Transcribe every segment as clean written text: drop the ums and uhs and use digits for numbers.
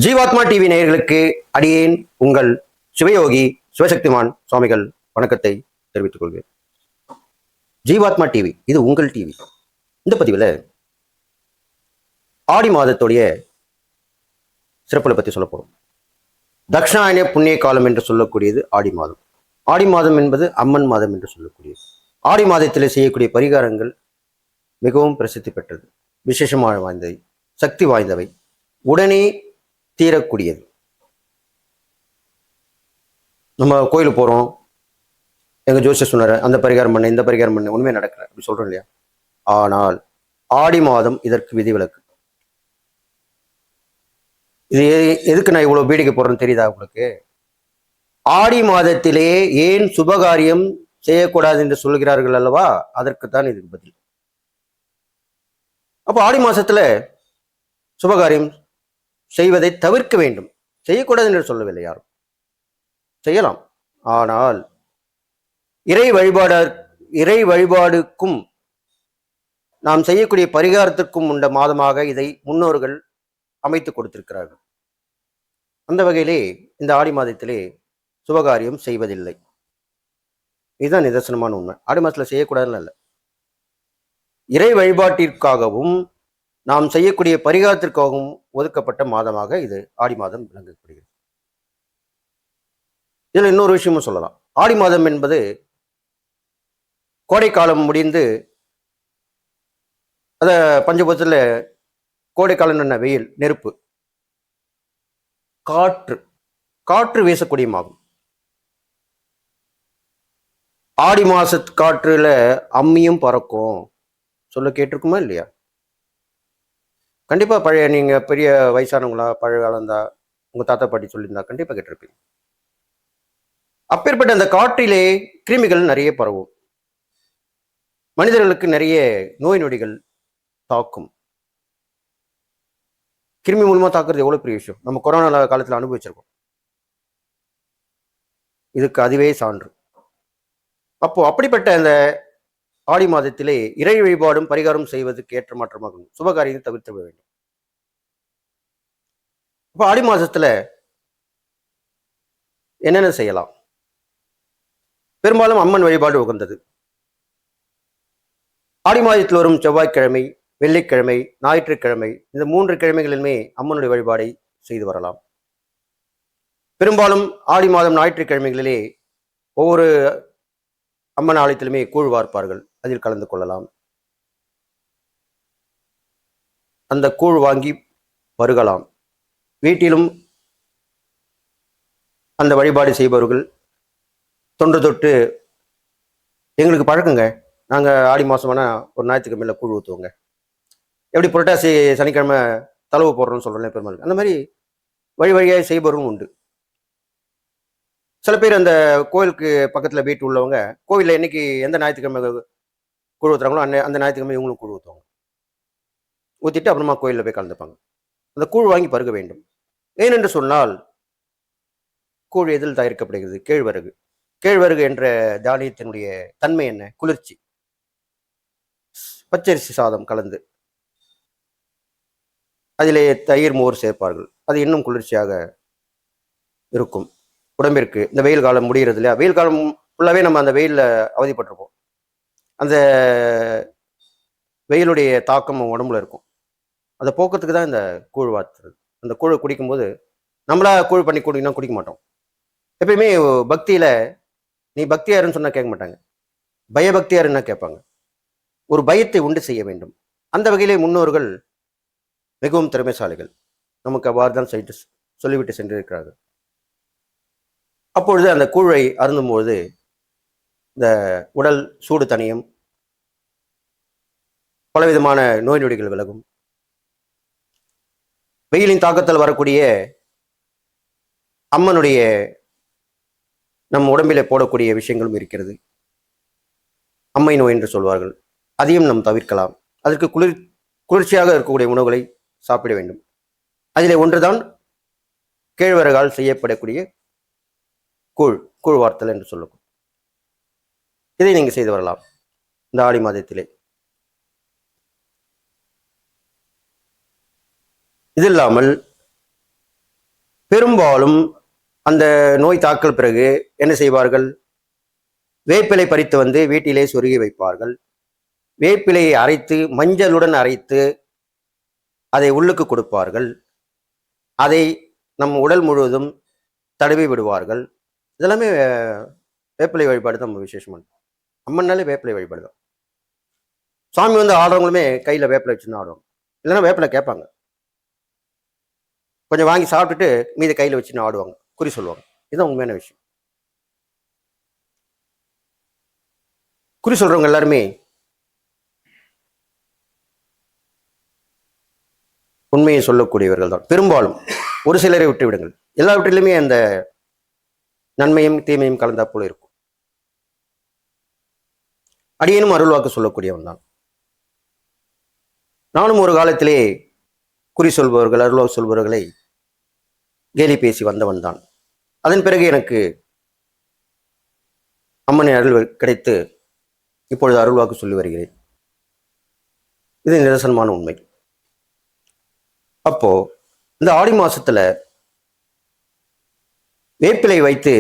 ஜீவாத்மா டிவி நேயர்களுக்கு அடியேன் உங்கள் சிவயோகி சிவசக்திமான் சுவாமிகள் வணக்கத்தை தெரிவித்துக் கொள்வேன். ஜீவாத்மா டிவி இது உங்கள் டிவி. இந்த பதிவில் ஆடி மாதத்துடைய சிறப்புகளை பற்றி சொல்ல போறோம். தக்ஷாயன புண்ணிய காலம் என்று சொல்லக்கூடியது ஆடி மாதம். ஆடி மாதம் என்பது அம்மன் மாதம் என்று சொல்லக்கூடியது. ஆடி மாதத்தில் செய்யக்கூடிய பரிகாரங்கள் மிகவும் பிரசித்தி பெற்றது, விசேஷமாக வாய்ந்தவை, சக்தி வாய்ந்தவை, உடனே தீரக்கூடியது. நம்ம கோயிலுக்கு போகிறோம், எங்கள் ஜோசியர் சொன்னார் அந்த பரிகாரம் பண்ண இந்த பரிகாரம் பண்ண, ஒன்றுமே நடக்கல அப்படி சொல்கிறோம் இல்லையா? ஆனால் ஆடி மாதம் இதற்கு விதிவிலக்கு. இது எதுக்கு நான் இவ்வளோ பீடிக்க போகிறேன்னு தெரியுதா உங்களுக்கு? ஆடி மாதத்திலே ஏன் சுபகாரியம் செய்யக்கூடாது என்று சொல்கிறார்கள் அல்லவா, அதற்குத்தான் இதுக்கு பதில். அப்போ ஆடி மாசத்துல சுபகாரியம் செய்வதை தவிர்க்க வேண்டும். செய்யக்கூடாது என்று சொல்லவில்லை யாரும், செய்யலாம். ஆனால் இறை வழிபாடுக்கும் நாம் செய்யக்கூடிய பரிகாரத்திற்கும் உண்ட மாதமாக இதை முன்னோர்கள் அமைத்து கொடுத்திருக்கிறார்கள். அந்த வகையிலே இந்த ஆடி மாதத்திலே சுபகாரியம் செய்வதில்லை. இதுதான் நிதர்சனமான உண்மை. ஆடி மாதத்துல செய்யக்கூடாதுன்னு இல்லை, இறை வழிபாட்டிற்காகவும் நாம் செய்யக்கூடிய பரிகாரத்திற்காகவும் ஒதுக்கப்பட்ட மாதமாக இது ஆடி மாதம் விளங்கப்படுகிறது. இதில் இன்னொரு விஷயமும் சொல்லலாம். ஆடி மாதம் என்பது கோடை காலம் முடிந்து, அத பஞ்சபூதத்தில் கோடை காலம் என்ன, வெயில், நெருப்பு, காற்று வீசக்கூடிய மாதம். ஆடி மாசத்து காற்றுல அம்மியும் பறக்கும் சொல்ல கேட்டிருக்குமா இல்லையா? கண்டிப்பா பழைய நீங்க பெரிய வயசானவங்களா, பழைய காலந்தா, உங்க தாத்தா பாட்டி சொல்லியிருந்தா கண்டிப்பா கேட்டிருப்பீங்க. அப்பேற்பட்ட அந்த காற்றிலே கிருமிகள் நிறைய பரவும், மனிதர்களுக்கு நிறைய நோய் நொடிகள் தாக்கும். கிருமி மூலமா தாக்குறது எவ்வளவு பெரிய விஷயம், நம்ம கொரோனா காலத்துல அனுபவிச்சிருக்கோம். இதுக்கு அதுவே சான்று. அப்போ அப்படிப்பட்ட அந்த ஆடி மாதத்திலே இறை வழிபாடும் பரிகாரம் செய்வதற்கு ஏற்ற மாற்றமாகும் சுபகாரியம் தவிர்த்து வேண்டும். அப்ப ஆடி மாதத்துல என்னென்ன செய்யலாம்? பெரும்பாலும் அம்மன் வழிபாடு உகந்தது. ஆடி மாதத்தில் வரும் செவ்வாய்க்கிழமை, வெள்ளிக்கிழமை, ஞாயிற்றுக்கிழமை, இந்த 3 கிழமைகளிலுமே அம்மனுடைய வழிபாடை செய்து வரலாம். பெரும்பாலும் ஆடி மாதம் ஞாயிற்றுக்கிழமைகளிலே ஒவ்வொரு அம்மன் ஆலயத்திலுமே கூழ் வார்ப்பார்கள், அதில் கலந்து கொள்ளலாம். அந்த கூழ் வாங்கி பருகலாம். வீட்டிலும் அந்த வழிபாடு செய்பவர்கள் தொன்று தொட்டு, எங்களுக்கு பழக்கங்க, நாங்கள் ஆடி மாதம் வேணால் ஒரு ஞாயிற்றுக்கிழமையில கூழ் ஊற்றுவோங்க, எப்படி புரட்டாசி சனிக்கிழமை தளவு போடுறோம்னு சொல்கிறேன் பெருமாள், அந்த மாதிரி வழியாக செய்பவர்களும் உண்டு. சில பேர் அந்த கோயிலுக்கு பக்கத்தில் வீட்டு உள்ளவங்க கோவிலில் என்னைக்கு எந்த ஞாயிற்றுக்கிழமை கூழ் ஊற்றுறாங்களோ அந்த ஞாயிற்றுக்கிழமை இவங்களும் கூழ் ஊற்றுவாங்க. ஊற்றிட்டு அப்புறமா கோயிலில் போய் கலந்துப்பாங்க. அந்த கூழ் வாங்கி பருக வேண்டும். ஏனென்று சொன்னால் கூழ் எதில் தயாரிக்கப்படுகிறது? கேழ்வரகு. கேழ்வரகு என்ற தானியத்தினுடைய தன்மை என்ன? குளிர்ச்சி. பச்சரிசி சாதம் கலந்து அதிலே தயிர் மோர் சேர்ப்பார்கள், அது இன்னும் குளிர்ச்சியாக இருக்கும் உடம்பிற்கு. இந்த வெயில் காலம் முடிகிறது இல்லையா, வெயில் காலம் ஃபுல்லாகவே நம்ம அந்த வெயிலில் அவதிப்பட்டிருப்போம். அந்த வெயிலுடைய தாக்கம் உடம்புல இருக்கும். அதை போக்கத்துக்கு தான் இந்த கூழ் வாத்துறது. அந்த கூழை குடிக்கும்போது நம்மளா கூழ் பண்ணி குடிக்கணும் குடிக்க மாட்டோம். எப்பயுமே பக்தியில் நீ பக்தியாருன்னு சொன்னால் கேட்க மாட்டாங்க, பயபக்தியாருன்னா கேட்பாங்க. ஒரு பயத்தை உண்டு செய்ய வேண்டும். அந்த வகையிலே முன்னோர்கள் மிகவும் திறமைசாலிகள், நமக்கு அவ்வாறு தான் சொல்லிவிட்டு சென்றிருக்கிறார்கள். அப்பொழுது அந்த கூழை அருந்தும்போது இந்த உடல் சூடு தணியும், பலவிதமான நோய் நொடிகள் விலகும். வெயிலின் தாக்கத்தில் வரக்கூடிய அம்மனுடைய நம் உடம்பிலே போடக்கூடிய விஷயங்களும் இருக்கிறது, அம்மை நோய் என்று சொல்வார்கள். அதையும் நாம் தவிர்க்கலாம். அதற்கு குளிர்ச்சியாக இருக்கக்கூடிய உணவுகளை சாப்பிட வேண்டும். அதிலே ஒன்றுதான் கேழ்வரகால் செய்யப்படக்கூடிய கூழ் வார்த்தல் என்று சொல்லக்கூடும். இதை நீங்கள் செய்து வரலாம் இந்த ஆடி மாதத்திலே. இது இல்லாமல் பெரும்பாலும் அந்த நோய் தாக்கல் பிறகு என்ன செய்வார்கள்? வேப்பிலை பறித்து வந்து வீட்டிலே சொருகி வைப்பார்கள். வேப்பிலையை அரைத்து மஞ்சளுடன் அரைத்து அதை உள்ளுக்கு கொடுப்பார்கள். அதை நம் உடல் முழுவதும் தடவி விடுவார்கள். இதெல்லாமே வேப்பிலை வழிபாடு தான் விசேஷமான. அம்மன்னாலே வேப்பிலை வழிபாடு தான். சாமி வந்து ஆடுறவங்களுமே கையில் வேப்பிலை வச்சுன்னு ஆடுவாங்க. இல்லைன்னா வேப்பிலை கேட்பாங்க. கொஞ்சம் வாங்கி சாப்பிட்டுட்டு மீதி கையில் வச்சுன்னு ஆடுவாங்க, குறி சொல்லுவாங்க. இதுதான் உண்மையான விஷயம். குறி சொல்றவங்க எல்லாருமே உண்மையை சொல்லக்கூடியவர்கள் தான் பெரும்பாலும். ஒரு சிலரை விட்டு விடுங்கள். எல்லாவற்றிலுமே அந்த நன்மையும் தீமையும் கலந்தா போல இருக்கும். அடியேனும் அருள்வாக்கு சொல்லக்கூடியவன் தான். நானும் ஒரு காலத்திலே குறி சொல்பவர்கள், அருள்வாக்கு சொல்பவர்களை கேலி பேசி வந்தவன் தான். அதன் பிறகு எனக்கு அம்மனின் அருள் கிடைத்து இப்பொழுது அருள்வாக்கு சொல்லி வருகிறேன். இது நிதர்சனமான உண்மை. அப்போ இந்த ஆடி மாசத்துல வேப்பிலை வைத்து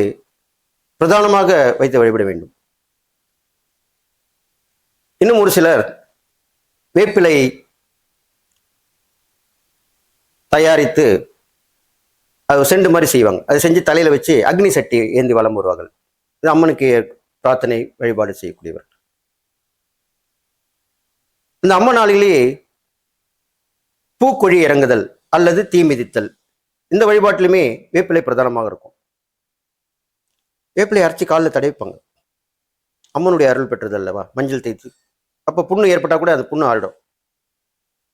பிரதானமாக வைத்து வழிபட வேண்டும். இன்னும் ஒரு சிலர் வேப்பிலை தயாரித்து அது செண்டு மாதிரி செய்வாங்க. அதை செஞ்சு தலையில வச்சு அக்னி சட்டி ஏந்தி வலம் வருவார்கள். இது அம்மனுக்கு பிரார்த்தனை வழிபாடு செய்யக்கூடியவர். இந்த அம்மன் நாளிலேயே பூக்கொழி இறங்குதல் அல்லது தீ மிதித்தல், இந்த வழிபாட்டிலுமே வேப்பிலை பிரதானமாக இருக்கும். வேப்பிலை அரைச்சி காலில் தடைப்பாங்க. அம்மனுடைய அருள் பெற்றது அல்லவா, மஞ்சள் தேய்த்து. அப்போ புண்ணு ஏற்பட்டால் கூட அது புண்ணு ஆறிடும்.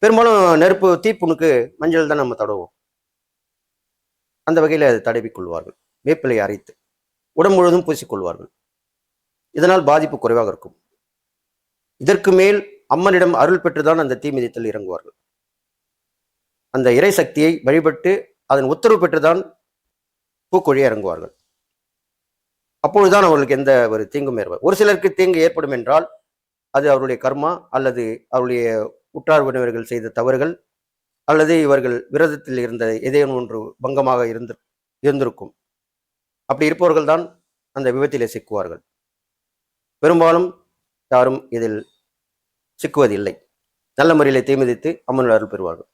பெரும்பாலும் நெருப்பு தீப்புண்ணுக்கு மஞ்சள் தான் நம்ம தடவுவோம். அந்த வகையில் அதை தடவிக்கொள்வார்கள். வேப்பிலை அரைத்து உடம்பு முழுவதும் பூசிக்கொள்வார்கள். இதனால் பாதிப்பு குறைவாக இருக்கும். இதற்கு மேல் அம்மனிடம் அருள் பெற்றுதான் அந்த தீ மிதித்தல் இறங்குவார்கள். அந்த இறை சக்தியை வழிபட்டு அதன் உத்தரவு பெற்றுதான் பூக்கொழிய இறங்குவார்கள். அப்பொழுதுதான் அவர்களுக்கு எந்த ஒரு தீங்கும் ஏற்படும். ஒரு சிலருக்கு தீங்கு ஏற்படும் என்றால் அது அவருடைய கர்மா அல்லது அவருடைய உற்றார் உறவினர்கள் செய்த தவறுகள் அல்லது இவர்கள் விரதத்தில் இருந்த ஏதேனும் ஒன்று பங்கமாக இருந்திருக்கும். அப்படி இருப்பவர்கள் தான் அந்த விபத்திலே சிக்குவார்கள். பெரும்பாலும் யாரும் இதில் சிக்குவதில்லை. நல்ல முறையில் தீமிதித்து அம்மன் அருள் பெறுவார்கள்.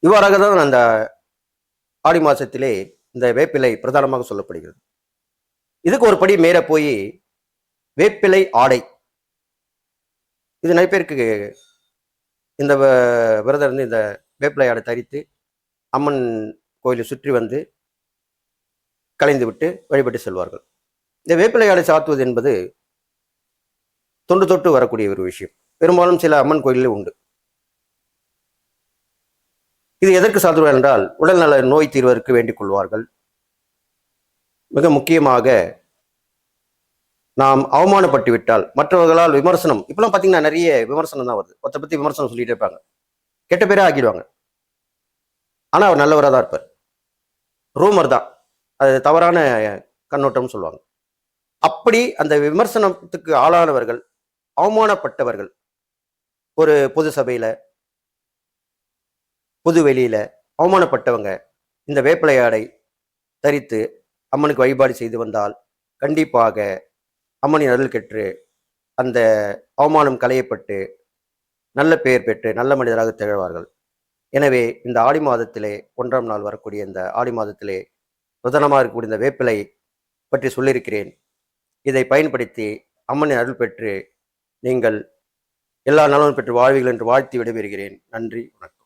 இவ்வாறாக தான் அந்த ஆடி மாசத்திலே இந்த வேப்பிலை பிரதானமாக சொல்லப்படுகிறது. இதுக்கு ஒரு படி மேல போய் வேப்பிலை ஆடை, இது நிறைய பேருக்கு இந்த விரதம் இருந்து இந்த வேப்பிலை ஆடை தரித்து அம்மன் கோயிலை சுற்றி வந்து கலைந்து விட்டு வழிபட்டு செல்வார்கள். இந்த வேப்பிலை ஆடை சாத்துவது என்பது தொன்று தொட்டு வரக்கூடிய ஒரு விஷயம். பெரும்பாலும் சில அம்மன் கோயிலில் உண்டு. இது எதற்கு சாத்துவார் என்றால் உடல்நல நோய் தீர்வதற்கு வேண்டிக் கொள்வார்கள். மிக முக்கியமாக நாம் அவமானப்பட்டு விட்டால் மற்றவர்களால் விமர்சனம், இப்பெல்லாம் பார்த்தீங்கன்னா நிறைய விமர்சனம் தான் வருது. ஒருத்தரை பற்றி விமர்சனம் சொல்லிட்டு இருப்பாங்க, கெட்ட பேரே ஆக்கிடுவாங்க. ஆனால் அவர் நல்லவராக தான் இருப்பார். ரூமர் தான், அது தவறான கண்ணோட்டம்னு சொல்லுவாங்க. அப்படி அந்த விமர்சனத்துக்கு ஆளானவர்கள், அவமானப்பட்டவர்கள் ஒரு பொது சபையில பொது வெளியில அவமானப்பட்டவங்க இந்த வேப்பிலை ஆடை தரித்து அம்மனுக்கு வழிபாடு செய்து வந்தால் கண்டிப்பாக அம்மனின் அருள் பெற்று அந்த அவமானம் களையப்பட்டு நல்ல பெயர் பெற்று நல்ல மனிதராக திகழ்வார்கள். எனவே இந்த ஆடி மாதத்திலே 1ஆம் நாள் வரக்கூடிய இந்த ஆடி மாதத்திலே பிரதானமாக இருக்கக்கூடிய இந்த வேப்பிலை பற்றி சொல்லியிருக்கிறேன். இதை பயன்படுத்தி அம்மனின் அருள் பெற்று நீங்கள் எல்லா நலனும் பெற்று வாழ்வீர்கள் என்று வாழ்த்தி விடைபெறுகிறேன். நன்றி, வணக்கம்.